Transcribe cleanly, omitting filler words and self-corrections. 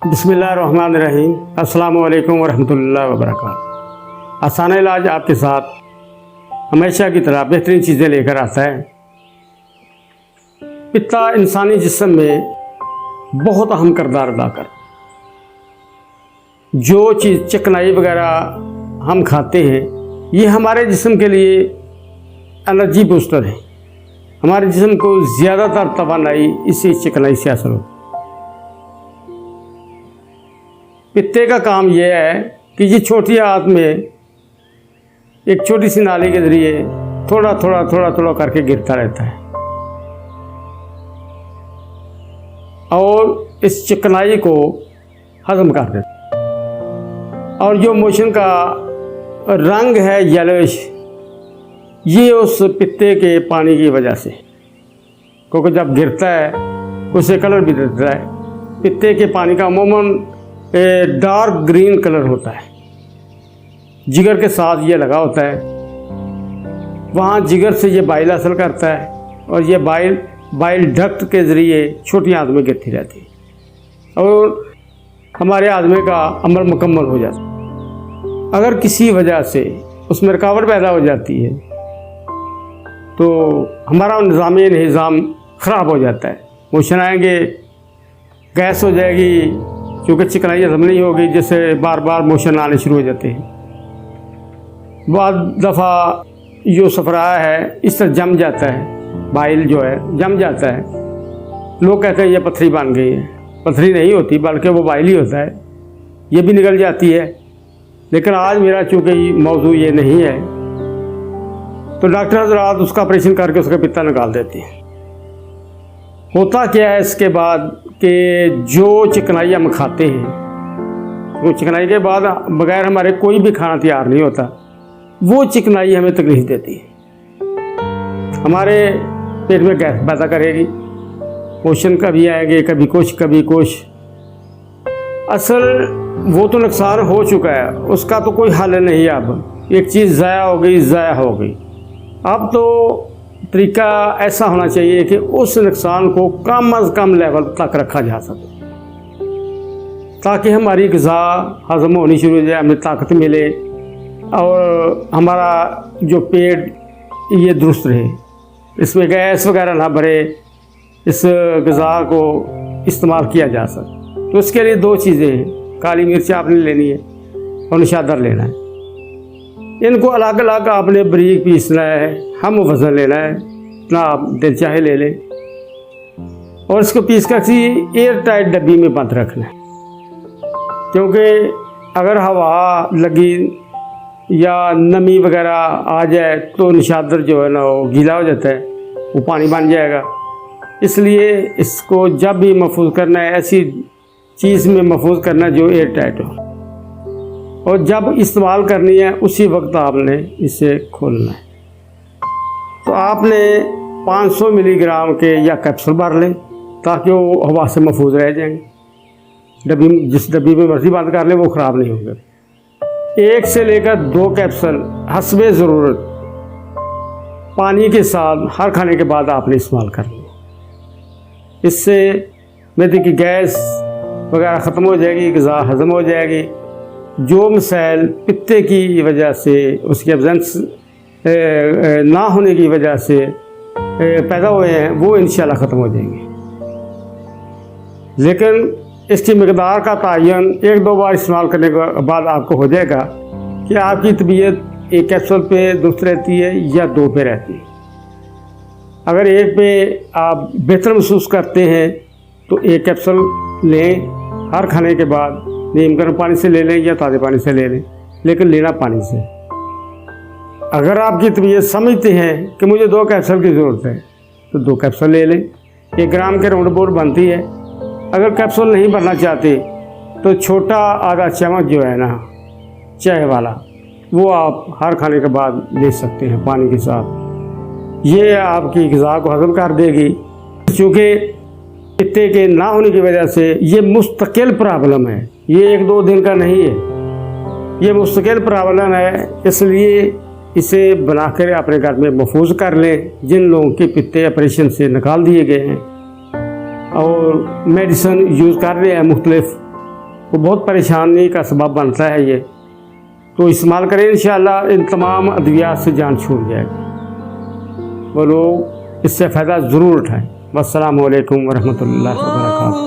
बिस्मिल्लाहिर्रहमानिर्रहीम। अस्सलामु अलैकुम वरहमतुल्लाहि वबरकातुहू। आसान इलाज आपके साथ हमेशा की तरह बेहतरीन चीज़ें लेकर आता है। पित्ता इंसानी जिस्म में बहुत अहम किरदार अदा कर। जो चीज़ चिकनाई वगैरह हम खाते हैं ये हमारे जिस्म के लिए एनर्जी बूस्टर है। हमारे जिस्म को ज़्यादातर तवानाई इसी चिकनाई से हासिल होती है। पित्ते का काम यह है कि ये छोटी आंत में एक छोटी सी नाली के जरिए थोड़ा थोड़ा करके गिरता रहता है और इस चिकनाई को हजम कर देता है। और जो मोशन का रंग है येलोइश, ये उस पित्ते के पानी की वजह से, क्योंकि जब गिरता है उसे कलर भी देता है। पित्ते के पानी का अमूमन डार्क ग्रीन कलर होता है। जिगर के साथ ये लगा होता है, वहाँ जिगर से ये बाइल हासिल करता है और ये बाइल डक्ट के ज़रिए छोटी आंत में गिरती रहती है और हमारे आदमी का अमल मुकम्मल हो जाता है। अगर किसी वजह से उसमें रुकावट पैदा हो जाती है तो हमारा निज़ाम ख़राब हो जाता है। मोशन आएंगे, गैस हो जाएगी, क्योंकि चिकनाई हजम नहीं होगी, जिससे बार बार मोशन आने शुरू हो जाते हैं। बाद दफ़ा जो सफरा है इस तरह जम जाता है, बाइल जो है जम जाता है। लोग कहते हैं ये पथरी बन गई है। पथरी नहीं होती, बल्कि वो बाइल ही होता है, ये भी निकल जाती है। लेकिन आज मेरा चूँकि मौजू ये नहीं है तो डॉक्टर हज़रात उसका ऑपरेशन करके उसका पित्ता निकाल देते हैं। होता क्या है इसके बाद कि जो चिकनाई हम खाते हैं, वो चिकनाई के बाद बगैर हमारे कोई भी खाना तैयार नहीं होता, वो चिकनाई हमें तकलीफ देती है। हमारे पेट में गैस पैदा करेगी, मोशन कभी आएंगे, कभी कुछ। असल वो तो नुकसान हो चुका है, उसका तो कोई हल नहीं है। अब एक चीज़ ज़ाया हो गई। अब तो तरीका ऐसा होना चाहिए कि उस नुकसान को कम अज़ कम लेवल तक रखा जा सके, ताकि हमारी ग़िज़ा हज़म होनी शुरू हो जाए, हमें ताकत मिले और हमारा जो पेट ये दुरुस्त रहे, इसमें गैस वगैरह ना भरे, इस ग़िज़ा को इस्तेमाल किया जा सके। तो इसके लिए दो चीज़ें हैं, काली मिर्च आपने लेनी है और निशादर लेना है। इनको अलग अलग आपने बारीक पीसना है, हम वज़न लेना है, ना आप दिल चाहे ले लें, और इसको पीस कर किसी एयर टाइट डब्बी में बंद रखना है। क्योंकि अगर हवा लगी या नमी वगैरह आ जाए तो निशादर जो है ना वो गीला हो जाता है, वो पानी बन जाएगा। इसलिए इसको जब भी महफूज करना है ऐसी चीज़ में महफूज करना जो एयर टाइट हो, और जब इस्तेमाल करनी है उसी वक्त आपने इसे खोलना है। तो आपने 500 मिलीग्राम के या कैप्सूल भर लें ताकि वो हवा से महफूज रह जाएंगे। जिस डब्बी में मर्जी बंद कर लें वो ख़राब नहीं होंगे। 1 से लेकर 2 कैप्सूल हस्बे ज़रूरत पानी के साथ हर खाने के बाद आपने इस्तेमाल कर लिया। इससे मैदे की गैस वगैरह ख़त्म हो जाएगी, ग़िज़ा हज़म हो जाएगी। जो मसाइल पित्ते की वजह से, उसकी एब्सेंस ना होने की वजह से पैदा हुए हैं वो इंशाल्लाह ख़त्म हो जाएंगे। लेकिन इसकी मकदार का तयन 1-2 बार इस्तेमाल करने के बाद आपको हो जाएगा कि आपकी तबीयत एक कैप्सूल पे दुरुस्त रहती है या 2 पे रहती है। अगर 1 पे आप बेहतर महसूस करते हैं तो 1 कैप्सूल लें, हर खाने के बाद नीम गर्म पानी से ले लें या ताज़े पानी से ले लें, लेकिन लेना पानी से। अगर आपकी तबीयत समझते हैं कि मुझे 2 कैप्सूल की ज़रूरत है तो 2 कैप्सूल ले लें। 1 ग्राम के राउंड बोर्ड बनती है। अगर कैप्सूल नहीं भरना चाहते तो छोटा आधा चम्मच जो है ना चाय वाला, वो आप हर खाने के बाद ले सकते हैं पानी के साथ। ये आपकी ग़िज़ा को हज़म कर देगी। चूँकि पित्ते के ना होने की वजह से ये मुस्तकिल प्रॉब्लम है, ये 1-2 दिन का नहीं है, ये मुस्तकिल प्रॉब्लम है। इसलिए इसे बनाकर अपने घर में महफूज कर लें। जिन लोगों के पित्ते ऑपरेशन से निकाल दिए गए हैं और मेडिसिन यूज़ कर रहे हैं मुख्तलिफ, वो बहुत परेशानी का सबब बनता है ये, तो इस्तेमाल करें, इंशाअल्लाह इन तमाम अद्वियात से जान छूट जाएगी। वो लोग इससे फ़ायदा ज़रूर उठाएँ। वस्सलामु अलैकुम वरहमतुल्लाहि वबरकातुहू।